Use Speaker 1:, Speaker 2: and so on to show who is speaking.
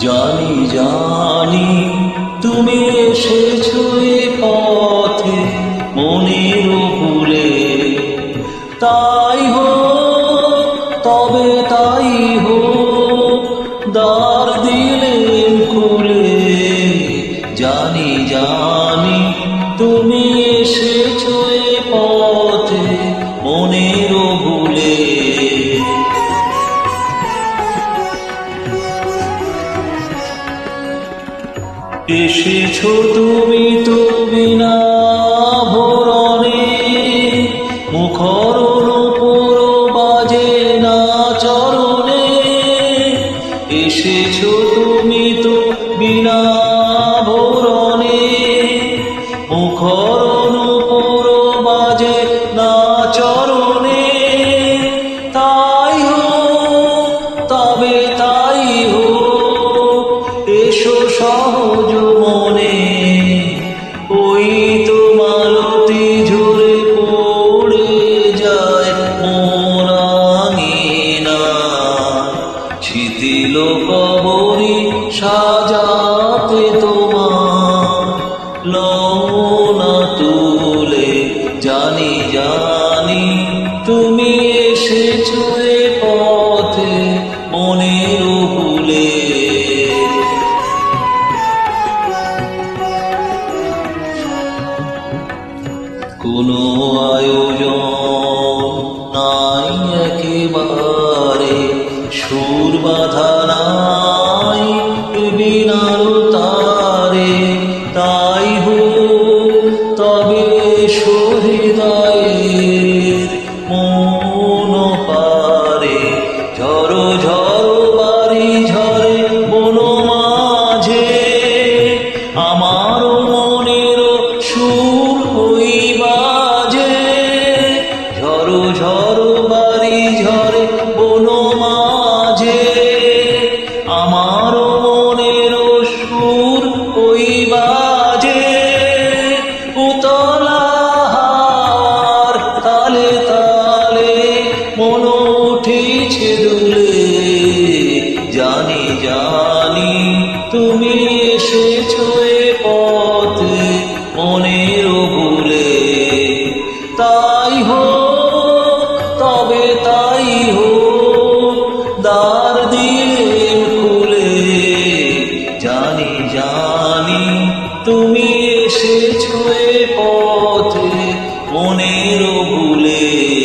Speaker 1: জানি জানি তুমি এসেছো এ পথে মনের ভুলে, তাই হোক তবে তাই হোক দ্বার দিলেন খুলে। জানি জানি তুমি এসেছো এ পথে মনের ভুলে। এসেছো তুমি তো বিনা ভরণে, মুখর নূপুর বাজে না চরণে। এসেছো তুমি তো বিনা ভরণে, মুখর নূপুর বাজে না চরণে। তাই হোক তবে তাই হোক এসো সহজ মনে। ওই তো মালতী ঝরে পড়ে যায় মোর আঙিনায়, শিথিল কবরী সাজাতে তোমার লও না তুলে। জানি জানি তুমি এসেছো এ পথে মনের ভুলে। কোনো আয়োজন নাই একেবারে, সুর বাঁধা নাই বীণার তারে। তাই হোক তবে এসো হৃদয়ের মন পারে। ঝড়ো ঝড়ো বাড়ি ঝরে বন মাঝে, আমার মনের সুর ওই বাজে। ঝড়ো ঝড়ো বাড়ি ঝরে বন মাঝে, আমার মনের সুর ওই বাজে। উতলা হাওয়ার তালে তালে মন উঠেছে দুলে। জানি জানি তুমি এসেছো এ পথে মনের ভুলে। তাই হোক তবে তাই হোক দ্বার দিলেন খুলে। জানি জানি তুমি এসেছো এ পথে মনের ভুলে।